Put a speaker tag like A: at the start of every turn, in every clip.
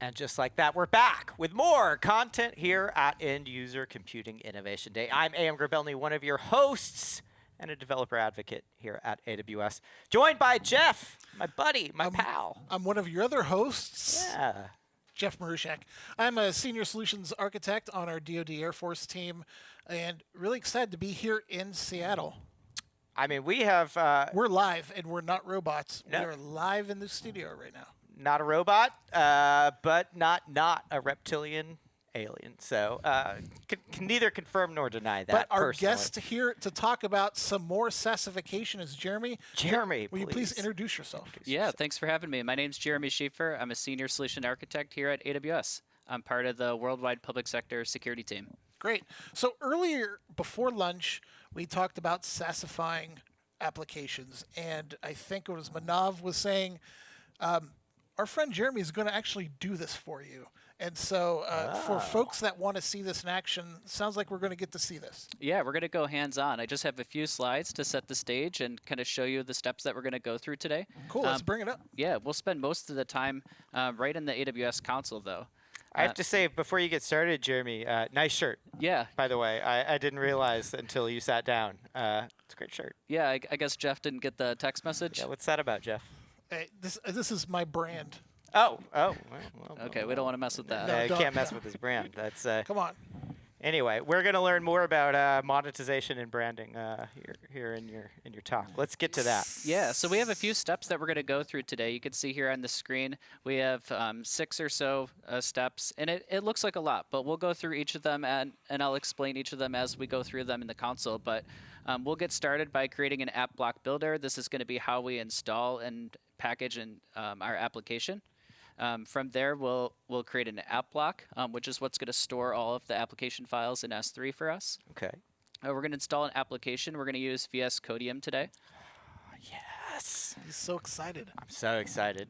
A: And just like that, we're back with more content here at End User Computing Innovation Day. I'm A.M. Grabelny, one of your hosts and a developer advocate here at AWS, joined by Jeff, my buddy, my pal.
B: I'm one of your other hosts,
A: Yeah.
B: Jeff Marushak. I'm a senior solutions architect on our DoD Air Force team, and really excited to be here in Seattle.
A: I mean, we have...
B: we're live, and we're not robots.
A: No.
B: We are live in the studio right now.
A: not a robot, but not a reptilian alien. So can neither confirm nor deny that.
B: But our
A: personally.
B: guest here to talk about some more SaaSification is Jeremy.
A: Jeremy,
B: will you please introduce yourself?
C: Yeah, thanks for having me. My name's Jeremy Schaefer. I'm a senior solution architect here at AWS. I'm part of the worldwide public sector security team.
B: Great. So earlier, before lunch, we talked about SaaSifying applications, and I think it was Manav was saying, our friend Jeremy is going to actually do this for you. And so for folks that want to see this in action, sounds like we're going to get to see this.
C: Yeah, we're going to go hands-on. I just have a few slides to set the stage and kind of show you the steps that we're going to go through today.
B: Cool, let's bring it up.
C: Yeah, we'll spend most of the time right in the AWS console, though.
A: I have to say, before you get started, Jeremy, nice shirt.
C: Yeah.
A: By the way, I didn't realize until you sat down. It's a great shirt.
C: Yeah, I guess Jeff didn't get the text message.
A: Yeah, what's that about, Jeff?
B: Hey, this is my brand.
A: Oh.
C: Okay, we don't want to mess with that.
A: No, you can't mess with his brand. That's
B: Come on.
A: Anyway, we're going to learn more about monetization and branding here in your talk. Let's get to that.
C: Yeah, so we have a few steps that we're going to go through today. You can see here on the screen we have 6 or so steps, and it looks like a lot, but we'll go through each of them, and I'll explain each of them as we go through them in the console. But we'll get started by creating an app block builder. This is going to be how we install and package our application. From there, we'll create an app block, which is what's going to store all of the application files in S3 for us.
A: Okay.
C: We're going to install an application. We're going to use VS Codium today.
A: Yes.
B: He's so excited.
A: I'm so excited.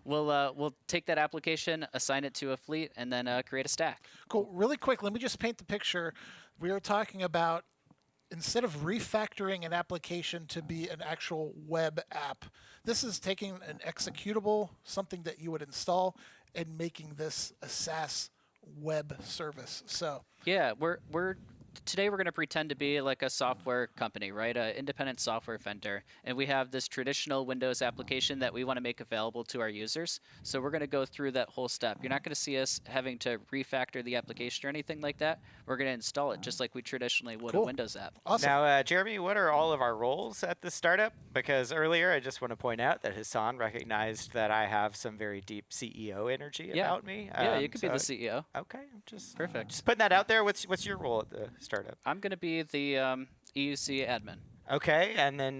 C: We'll take that application, assign it to a fleet, and then create a stack.
B: Cool. Really quick, let me just paint the picture. We are talking about, instead of refactoring an application to be an actual web app, this is taking an executable, something that you would install, and making this a SaaS web service. So
C: yeah, today we're going to pretend to be like a software company, right? An independent software vendor. And we have this traditional Windows application that we want to make available to our users. So we're going to go through that whole step. You're not going to see us having to refactor the application or anything like that. We're going to install it just like we traditionally would a Windows app.
B: Awesome.
A: Now, Jeremy, what are all of our roles at this startup? Because earlier, I just want to point out that Hassan recognized that I have some very deep CEO energy about me.
C: Yeah, you could be the CEO.
A: Okay, I'm just
C: Perfect.
A: Just putting that out there. What's your role at the startup?
C: I'm going to be the EUC admin.
A: Okay, and then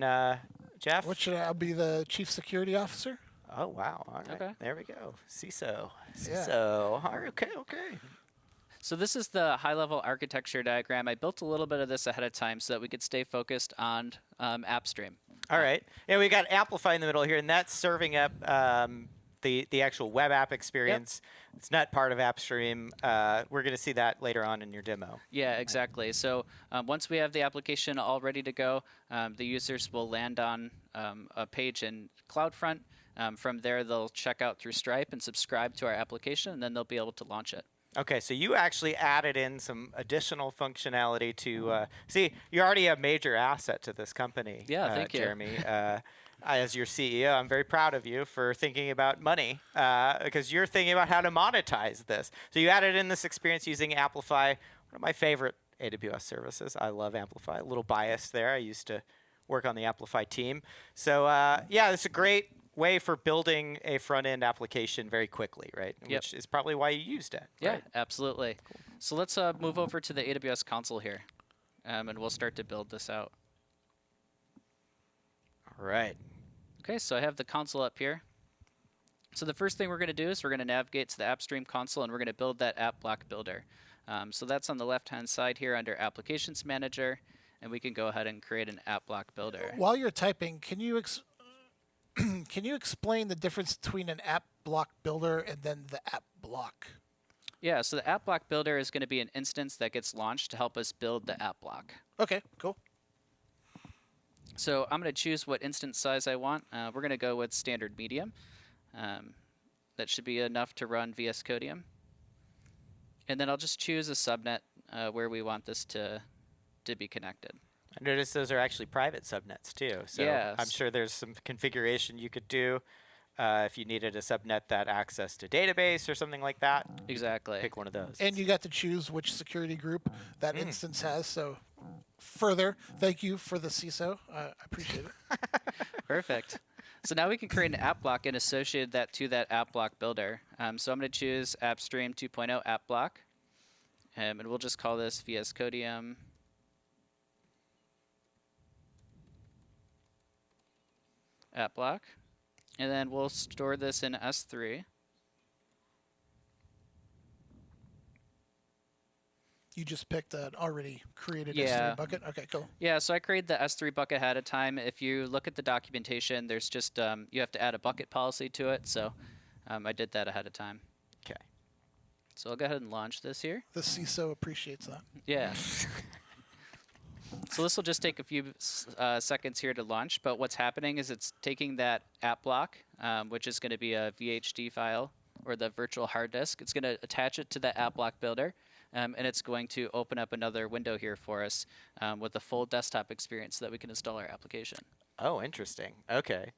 A: Jeff?
B: What should I be, the chief security officer?
A: Oh, wow. All right.
C: Okay.
A: There we go. CISO.
B: Yeah.
A: CISO. Okay.
C: So this is the high-level architecture diagram. I built a little bit of this ahead of time so that we could stay focused on AppStream.
A: All right. And we got Amplify in the middle here, and that's serving up the actual web app experience. Yep. It's not part of AppStream. We're going to see that later on in your demo.
C: Yeah, exactly. So once we have the application all ready to go, the users will land on a page in CloudFront. From there, they'll check out through Stripe and subscribe to our application, and then they'll be able to launch it.
A: Okay, so you actually added in some additional functionality to see. You're already a major asset to this company.
C: Yeah, thank you,
A: Jeremy. As your CEO, I'm very proud of you for thinking about money because you're thinking about how to monetize this. So you added in this experience using Amplify, one of my favorite AWS services. I love Amplify. A little biased there. I used to work on the Amplify team. So yeah, it's a great way for building a front-end application very quickly, right?
C: Yep.
A: Which is probably why you used it.
C: Yeah,
A: right?
C: absolutely. Cool. So let's move over to the AWS console here, and we'll start to build this out.
A: All right.
C: Okay, so I have the console up here. So the first thing we're going to do is we're going to navigate to the AppStream console, and we're going to build that app block builder. So that's on the left-hand side here under Applications Manager, and we can go ahead and create an app block builder.
B: While you're typing, can you can you explain the difference between an app block builder and then the app block?
C: Yeah, so the app block builder is going to be an instance that gets launched to help us build the app block.
B: Okay, cool.
C: So I'm going to choose what instance size I want. We're going to go with standard medium. That should be enough to run VS Codium. And then I'll just choose a subnet where we want this to be connected.
A: I noticed those are actually private subnets too. So
C: Yes.
A: I'm sure there's some configuration you could do if you needed a subnet that access to database or something like that.
C: Exactly.
A: Pick one of those.
B: And you got to choose which security group that instance has. So further, thank you for the CISO. I appreciate it.
C: Perfect. So now we can create an app block and associate that to that app block builder. So I'm going to choose AppStream 2.0 app block. And we'll just call this VS Codium app block. And then we'll store this in S3.
B: You just picked an already created
C: Yeah.
B: S3 bucket. Okay, cool.
C: Yeah, so I created the S3 bucket ahead of time. If you look at the documentation, there's just, you have to add a bucket policy to it. So I did that ahead of time.
A: Okay.
C: So I'll go ahead and launch this here.
B: The CISO appreciates that.
C: Yeah. So this will just take a few seconds here to launch, but what's happening is it's taking that app block, which is going to be a VHD file or the virtual hard disk. It's going to attach it to that app block builder, and it's going to open up another window here for us with a full desktop experience so that we can install our application.
A: Oh, interesting. Okay.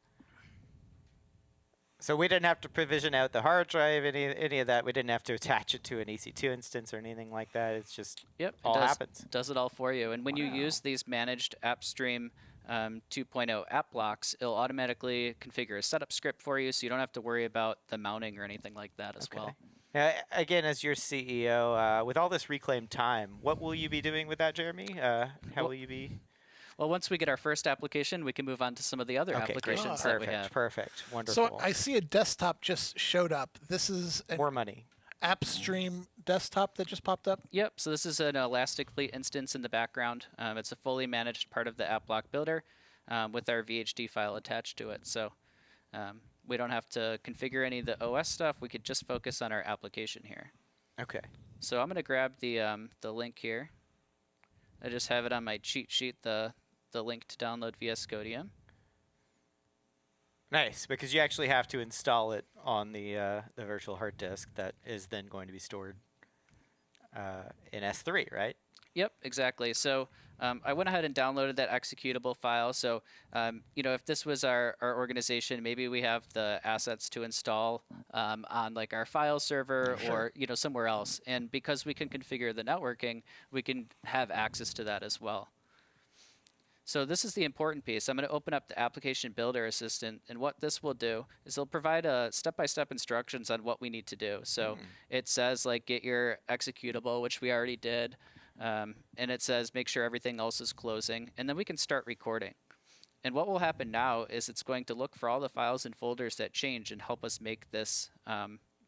A: So we didn't have to provision out the hard drive, any of that. We didn't have to attach it to an EC2 instance or anything like that. It's just
C: Yep,
A: all
C: it
A: happens.
C: does it all for you. And when you use these managed AppStream 2.0 app blocks, it'll automatically configure a setup script for you, so you don't have to worry about the mounting or anything like that as well.
A: Now, again, as your CEO, with all this reclaimed time, what will you be doing with that, Jeremy? How will you be?
C: Well, once we get our first application, we can move on to some of the other applications that we have.
A: Perfect. Wonderful.
B: So I see a desktop just showed up. This is an
A: More money.
B: AppStream desktop that just popped up.
C: Yep, so this is an Elastic Fleet instance in the background. It's a fully managed part of the app block builder with our VHD file attached to it. So we don't have to configure any of the OS stuff. We could just focus on our application here.
A: Okay.
C: So I'm going to grab the link here. I just have it on my cheat sheet, the link to download VS Codium.
A: Nice, because you actually have to install it on the virtual hard disk that is then going to be stored in S3, right?
C: Yep, exactly. So I went ahead and downloaded that executable file. So if this was our organization, maybe we have the assets to install on like our file server or somewhere else. And because we can configure the networking, we can have access to that as well. So this is the important piece. I'm going to open up the Application Builder Assistant, and what this will do is it'll provide step-by-step instructions on what we need to do. So it says, like, get your executable, which we already did, and it says make sure everything else is closing, and then we can start recording. And what will happen now is it's going to look for all the files and folders that change and help us make this,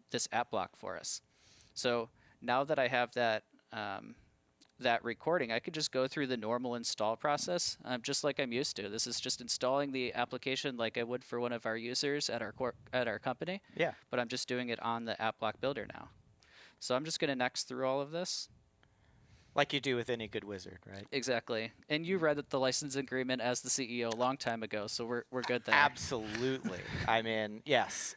C: this app block for us. So now that I have that that recording, I could just go through the normal install process, just like I'm used to. This is just installing the application like I would for one of our users at our company.
A: Yeah.
C: But I'm just doing it on the app block builder now. So I'm just going to next through all of this.
A: Like you do with any good wizard, right?
C: Exactly. And you read the license agreement as the CEO a long time ago, so we're good there.
A: Absolutely. I mean, yes.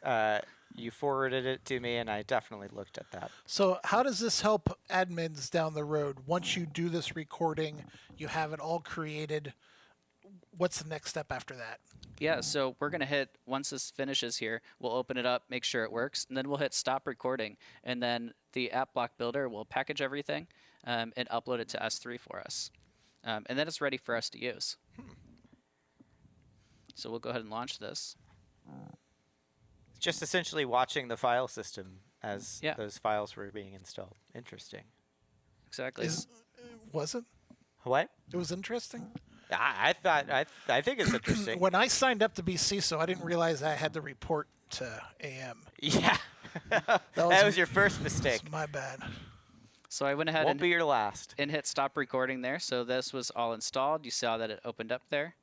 A: You forwarded it to me, and I definitely looked at that.
B: So how does this help admins down the road? Once you do this recording, you have it all created. What's the next step after that?
C: Yeah, so we're going to hit, once this finishes here, we'll open it up, make sure it works, and then we'll hit stop recording. And then the app block builder will package everything and upload it to S3 for us. And then it's ready for us to use. So we'll go ahead and launch this.
A: Just essentially watching the file system as those files were being installed. Interesting.
C: Exactly.
B: Was it?
A: What?
B: It was interesting.
A: I think it's interesting.
B: When I signed up to be CISO, I didn't realize I had to report to AM.
A: Yeah. that was your first mistake.
B: That's my bad.
C: So I went ahead
A: Won't be your last.
C: and hit stop recording there. So this was all installed. You saw that it opened up there.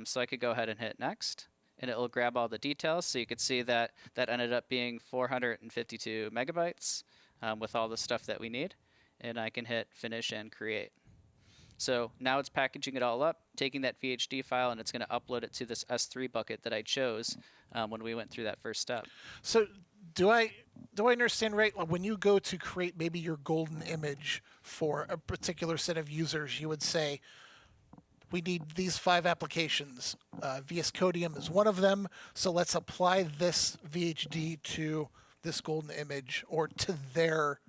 C: So I could go ahead and hit next, and it will grab all the details. So you could see that that ended up being 452 megabytes with all the stuff that we need. And I can hit finish and create. So now it's packaging it all up, taking that VHD file, and it's going to upload it to this S3 bucket that I chose when we went through that first step.
B: So Do I understand right? Like when you go to create maybe your golden image for a particular set of users, you would say, we need these 5 applications. VS Codium is one of them, so let's apply this VHD to this golden image or to their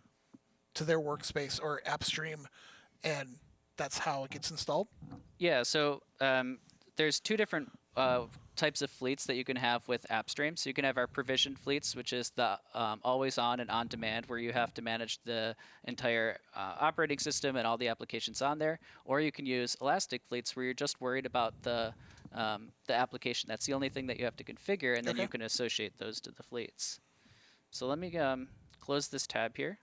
B: workspace or app stream, and that's how it gets installed.
C: Yeah, so there's 2 different types of fleets that you can have with AppStream. So you can have our provisioned fleets, which is the always on and on demand, where you have to manage the entire operating system and all the applications on there. Or you can use elastic fleets, where you're just worried about the application. That's the only thing that you have to configure, and then you can associate those to the fleets. So let me close this tab here.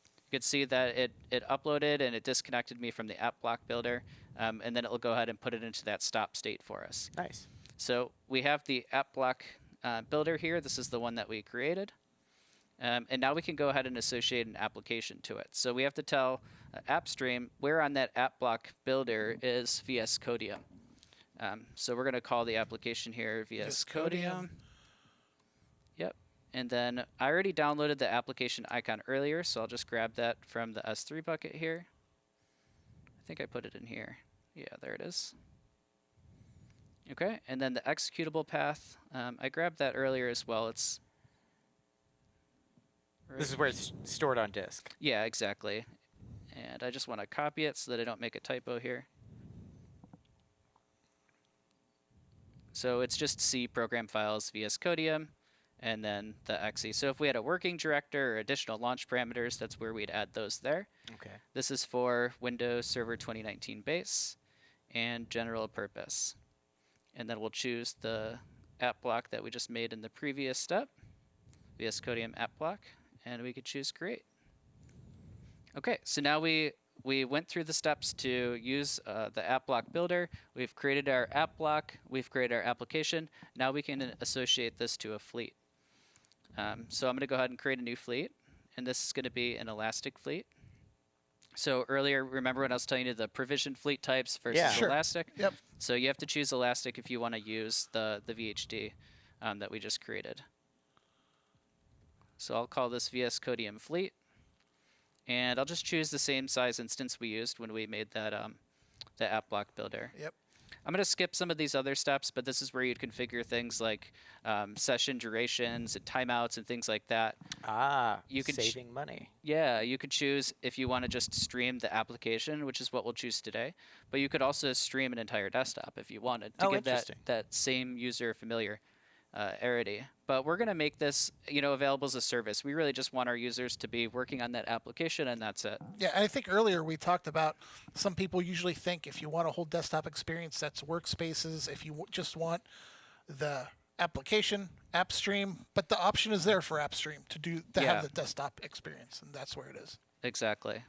C: You can see that it uploaded and it disconnected me from the app block builder, and then it will go ahead and put it into that stop state for us.
A: Nice.
C: So we have the app block builder here. This is the one that we created. And now we can go ahead and associate an application to it. So we have to tell AppStream where on that app block builder is VS Codium. So we're going to call the application here VS Codium. Yep. And then I already downloaded the application icon earlier, so I'll just grab that from the S3 bucket here. I think I put it in here. Yeah, there it is. Okay, and then the executable path, I grabbed that earlier as well. It's right.
A: This is where it's stored on disk.
C: Yeah, exactly. And I just want to copy it so that I don't make a typo here. So it's just C program files VS Codium, and then the exe. So if we had a working director or additional launch parameters, that's where we'd add those there.
A: Okay.
C: This is for Windows Server 2019 base and general purpose. And then we'll choose the app block that we just made in the previous step, VS Codium app block, and we could choose create. Okay, so now we went through the steps to use the app block builder. We've created our app block. We've created our application. Now we can associate this to a fleet. So I'm going to go ahead and create a new fleet, and this is going to be an elastic fleet. So earlier, remember when I was telling you the provisioned fleet types versus elastic?
B: Yep.
C: So you have to choose elastic if you want to use the VHD that we just created. So I'll call this VS Codium fleet. And I'll just choose the same size instance we used when we made that the app block builder.
B: Yep.
C: I'm going to skip some of these other steps, but this is where you'd configure things like session durations and timeouts and things like that.
A: You can saving money.
C: Yeah, you could choose if you want to just stream the application, which is what we'll choose today. But you could also stream an entire desktop if you wanted to give that same user familiarity. But we're going to make this, available as a service. We really just want our users to be working on that application, and that's it.
B: Yeah, and I think earlier we talked about some people usually think if you want a whole desktop experience, that's workspaces. If you just want the application, AppStream, but the option is there for AppStream to have the desktop experience, and that's where it is.
C: Exactly.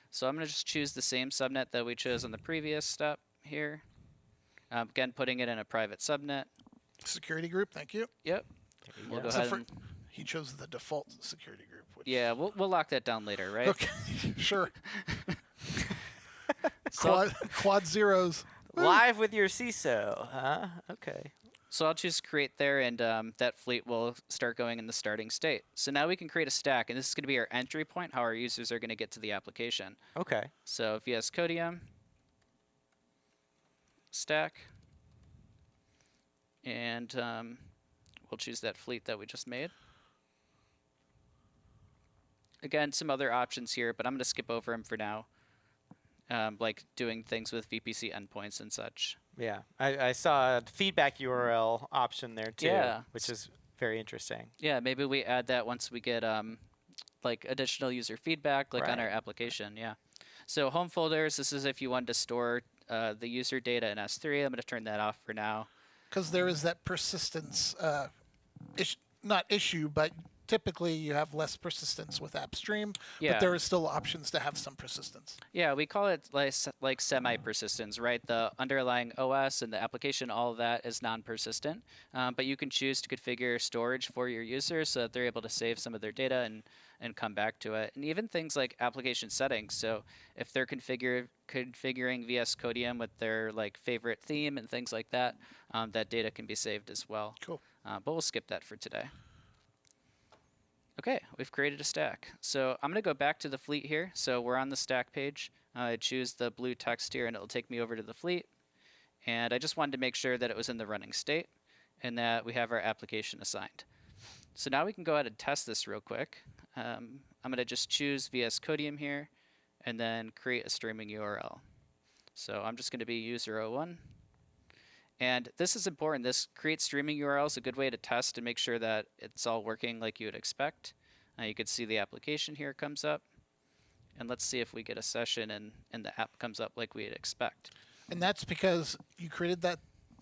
C: So I'm going to just choose the same subnet that we chose on the previous step here. Again, putting it in a private subnet.
B: Security group, thank you.
C: Yep. We'll go ahead and
B: he chose the default security group.
C: Yeah, we'll lock that down later, right?
B: Okay, sure. Quad zeros.
A: Live with your CISO, huh? Okay.
C: So I'll choose create there, and that fleet will start going in the starting state. So now we can create a stack, and this is going to be our entry point, how our users are going to get to the application.
A: Okay.
C: So VS Codium, stack, and we'll choose that fleet that we just made. Again, some other options here, but I'm going to skip over them for now, like doing things with VPC endpoints and such.
A: Yeah, I saw a feedback URL option there too,
C: Yeah.
A: which is very interesting.
C: Yeah, maybe we add that once we get like additional user feedback, like on
A: Right.
C: our application. Yeah. So home folders. This is if you wanted to store the user data in S3. I'm going to turn that off for now.
B: Because there is that persistence, not issue, but typically you have less persistence with AppStream,
C: Yeah.
B: but there is still options to have some persistence.
C: Yeah, we call it like semi-persistence, right? The underlying OS and the application, all of that is non-persistent. But you can choose to configure storage for your users so that they're able to save some of their data and come back to it. And even things like application settings. So if they're configuring VS Codium with their like favorite theme and things like that, that data can be saved as well.
B: Cool.
C: But we'll skip that for today. Okay, we've created a stack. So I'm going to go back to the fleet here. So we're on the stack page. I choose the blue text here, and it'll take me over to the fleet. And I just wanted to make sure that it was in the running state and that we have our application assigned. So now we can go ahead and test this real quick. I'm going to just choose VS Codium here and then create a streaming URL. So I'm just going to be user01. And this is important. This create streaming URL is a good way to test and make sure that it's all working like you would expect. You can see the application here comes up. And let's see if we get a session and the app comes up like we'd expect.
B: And that's because you created that.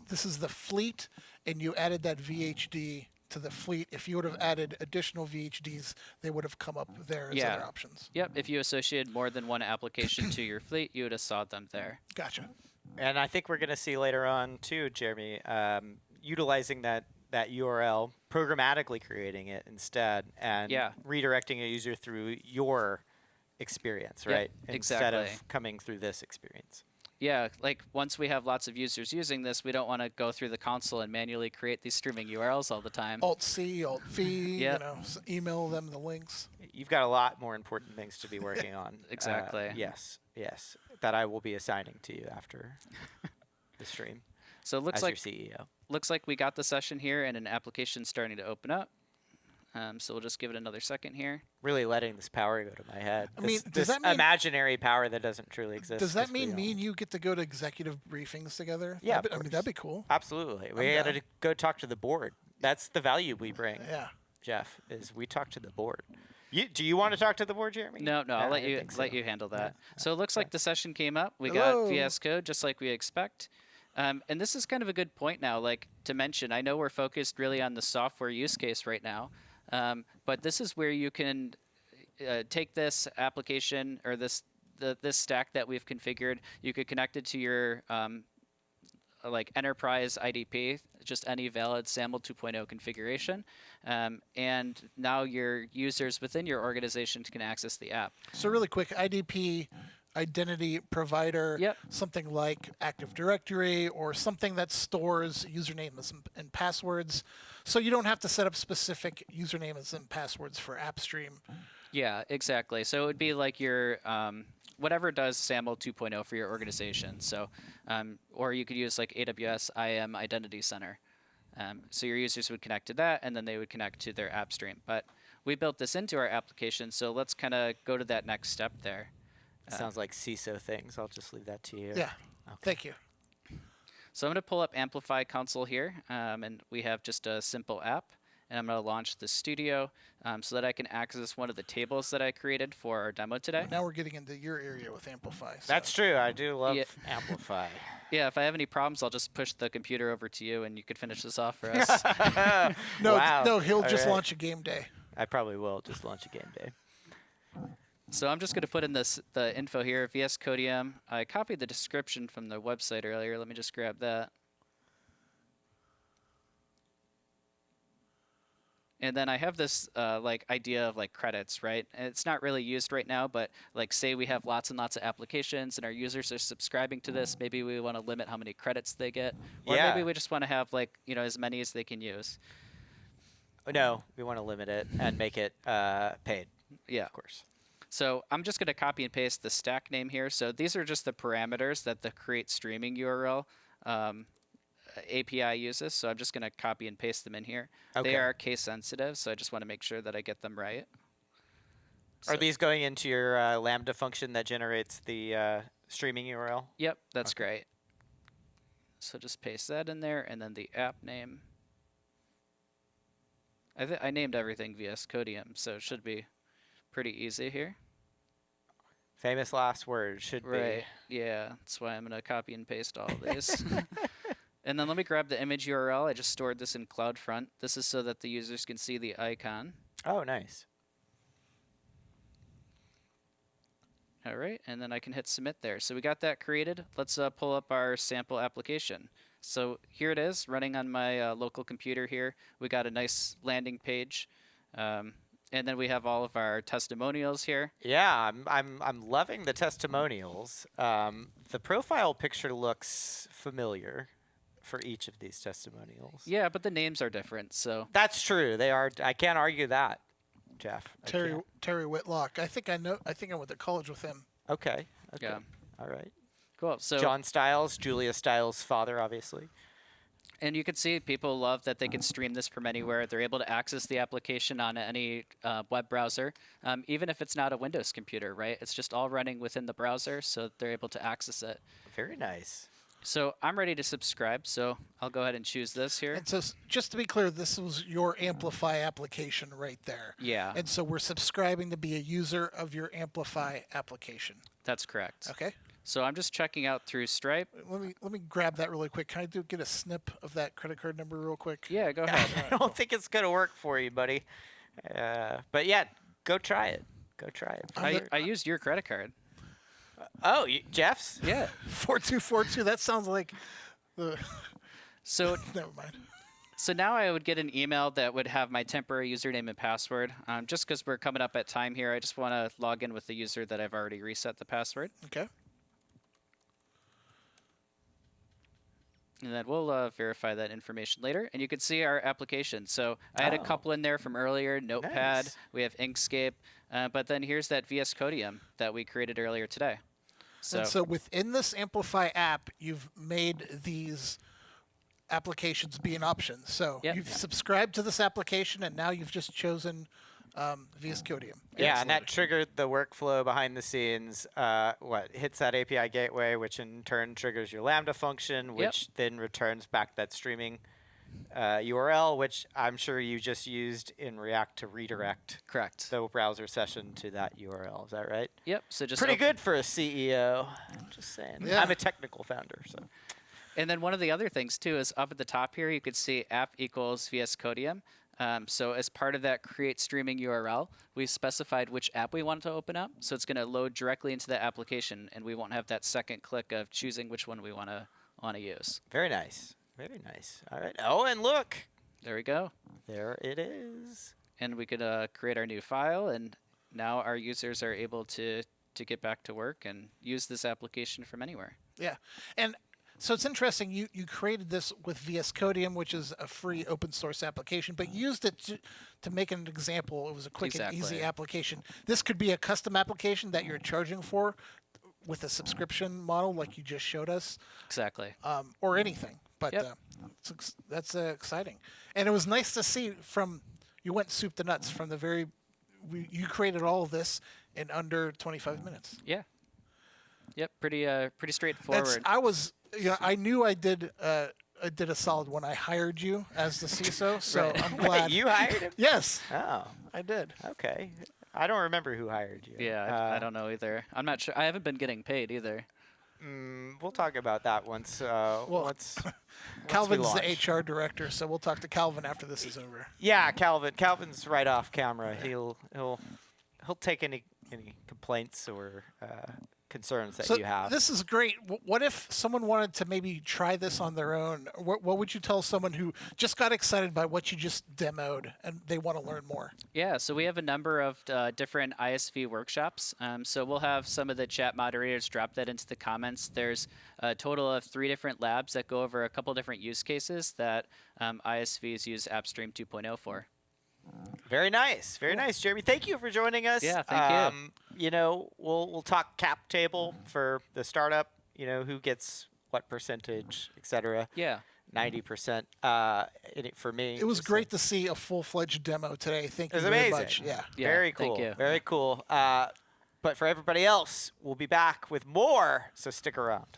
B: This is the fleet, and you added that VHD to the fleet. If you would have added additional VHDs, they would have come up there as other options.
C: Yep. If you associated more than one application to your fleet, you would have saw them there.
B: Gotcha.
A: And I think we're going to see later on too, Jeremy, utilizing that URL, programmatically creating it instead, and redirecting a user through your experience, right? Instead of coming through this experience.
C: Yeah, like once we have lots of users using this, we don't want to go through the console and manually create these streaming URLs all the time.
B: Alt-C, Alt-V, you know, email them the links.
A: You've got a lot more important things to be working on.
C: Exactly.
A: Yes, that I will be assigning to you after the stream.
C: So it looks
A: as
C: like
A: your CEO.
C: Looks like we got the session here and an application starting to open up. So we'll just give it another second here.
A: Really letting this power go to my head.
B: I mean,
A: this imaginary power that doesn't truly exist.
B: Does that mean me and you get to go to executive briefings together?
A: Yeah,
B: I mean, that'd be cool.
A: Absolutely. We got to go talk to the board. That's the value we bring.
B: Yeah.
A: Jeff, is we talk to the board. Do you want to talk to the board, Jeremy?
C: No, I'll let you handle that. So it looks like the session came up. We got VS Code just like we expect. And this is kind of a good point now, like to mention. I know we're focused really on the software use case right now, but this is where you can take this application or this stack that we've configured. You could connect it to your like enterprise IDP, just any valid SAML 2.0 configuration, and now your users within your organization can access the app.
B: So really quick, IDP, identity provider, something like Active Directory or something that stores usernames and passwords, so you don't have to set up specific usernames and passwords for AppStream.
C: Yeah, exactly. So it would be like your whatever does SAML 2.0 for your organization. So, or you could use like AWS IAM Identity Center. So your users would connect to that, and then they would connect to their AppStream. But we built this into our application, so let's kind of go to that next step there.
A: Sounds like CISO things. I'll just leave that to you.
B: Yeah. Okay. Thank you.
C: So I'm going to pull up Amplify console here, and we have just a simple app. And I'm going to launch the studio so that I can access one of the tables that I created for our demo today.
B: Now we're getting into your area with Amplify. So.
A: That's true. I do love Amplify.
C: Yeah, if I have any problems, I'll just push the computer over to you, and you could finish this off for us.
B: No, he'll just launch a game day.
A: I probably will just launch a game day.
C: So I'm just going to put in the info here, VS Codium. I copied the description from the website earlier. Let me just grab that. And then I have this like idea of like credits, right? And it's not really used right now, but like say we have lots and lots of applications and our users are subscribing to this. Maybe we want to limit how many credits they get, or maybe we just want to have like as many as they can use.
A: No, we want to limit it and make it paid.
C: Yeah,
A: of course.
C: So I'm just going to copy and paste the stack name here. So these are just the parameters that the create streaming URL API uses. So I'm just going to copy and paste them in here. Okay. They are case sensitive, so I just want to make sure that I get them right.
A: Are these going into your Lambda function that generates the streaming URL?
C: Yep, that's great. So just paste that in there, and then the app name. I named everything VS Codium, so it should be pretty easy here.
A: Famous last word should be.
C: Right. Yeah, that's why I'm going to copy and paste all of these. And then let me grab the image URL. I just stored this in CloudFront. This is so that the users can see the icon.
A: Oh, nice.
C: All right, and then I can hit submit there. So we got that created. Let's pull up our sample application. So here it is, running on my local computer here. We got a nice landing page. And then we have all of our testimonials here.
A: Yeah, I'm loving the testimonials. The profile picture looks familiar for each of these testimonials.
C: Yeah, but the names are different, so.
A: That's true. They are. I can't argue that. Jeff?
B: Terry Whitlock. I think I know. I think I went to college with him.
A: Okay. Okay.
C: Yeah.
A: All right.
C: Cool. So
A: John Stiles, Julia Stiles' father, obviously.
C: And you can see people love that they can stream this from anywhere. They're able to access the application on any web browser, even if it's not a Windows computer, right? It's just all running within the browser, so they're able to access it.
A: Very nice.
C: So I'm ready to subscribe, so I'll go ahead and choose this here.
B: And so, just to be clear, this was your Amplify application right there.
C: Yeah,
B: And so we're subscribing to be a user of your Amplify application.
C: that's correct.
B: Okay.
C: So I'm just checking out through Stripe.
B: Let me grab that really quick. Can I get a snip of that credit card number real quick?
C: Yeah, go ahead.
A: I don't think it's gonna work for you, buddy. But yeah, go try it. Go try it.
C: I used your credit card.
A: Oh, Jeff's?
C: Yeah.
B: 4242. That sounds like the.
C: So
B: Never mind.
C: So now I would get an email that would have my temporary username and password. Just because we're coming up at time here, I just want to log in with the user that I've already reset the password.
B: Okay.
C: And then we'll verify that information later. And you can see our application. So I had a couple in there from earlier, Notepad.
A: Nice.
C: We have Inkscape. But then here's that VS Codium that we created earlier today.
B: And so within this Amplify app, you've made these applications be an option. So
C: Yep.
B: you've subscribed to this application, and now you've just chosen VS Codium.
A: Yeah, and that triggered the workflow behind the scenes. Hits that API gateway, which in turn triggers your Lambda function, which then returns back that streaming URL, which I'm sure you just used in React to redirect
C: Correct.
A: the browser session to that URL. Is that right?
C: Yep. So just
A: Pretty good for a CEO. I'm just saying.
B: Yeah.
A: I'm a technical founder, so.
C: And then one of the other things too is up at the top here, you could see app equals VS Codium. So as part of that create streaming URL, we specified which app we want to open up. So it's going to load directly into the application, and we won't have that second click of choosing which one we want to use.
A: Very nice. Very nice. All right. Oh, and look.
C: There we go.
A: There it is.
C: And we could create our new file, and now our users are able to get back to work and use this application from anywhere.
B: Yeah. And so it's interesting. You created this with VS Codium, which is a free open source application, but used it to make an example. It was a quick and easy application. This could be a custom application that you're charging for with a subscription model like you just showed us.
C: Exactly.
B: Or anything. But that's exciting. And it was nice to see you went soup to nuts from the very, you created all of this in under 25 minutes.
C: Yeah. Yep. Pretty straightforward.
B: I knew I did a solid when I hired you as the CISO, so I'm glad.
A: Wait, you hired him?
B: Yes,
A: Oh,
B: I did.
A: okay. I don't remember who hired you.
C: Yeah, I don't know either. I'm not sure. I haven't been getting paid either.
A: We'll talk about that once. Once
B: Calvin's
A: we
B: the
A: launch.
B: HR director, so we'll talk to Calvin after this is over.
A: Yeah, Calvin. Calvin's right off camera. He'll take any complaints or concerns that
B: So
A: you have.
B: this is great. What if someone wanted to maybe try this on their own? What would you tell someone who just got excited by what you just demoed and they want to learn more?
C: Yeah, so we have a number of different ISV workshops. So we'll have some of the chat moderators drop that into the comments. There's a total of 3 different labs that go over a couple different use cases that ISVs use AppStream 2.0 for.
A: Very nice. Very nice, Jeremy. Thank you for joining us.
C: Yeah, thank you.
A: You know, we'll talk cap table for the startup, you know, who gets what percentage, et cetera.
C: Yeah.
A: 90% for me.
B: It was great to see a full-fledged demo today. Thank you
A: It was
B: very
A: amazing.
B: much. Yeah.
C: Yeah,
A: Very
C: thank
A: cool.
C: you.
A: Very cool. But for everybody else, we'll be back with more, so stick around.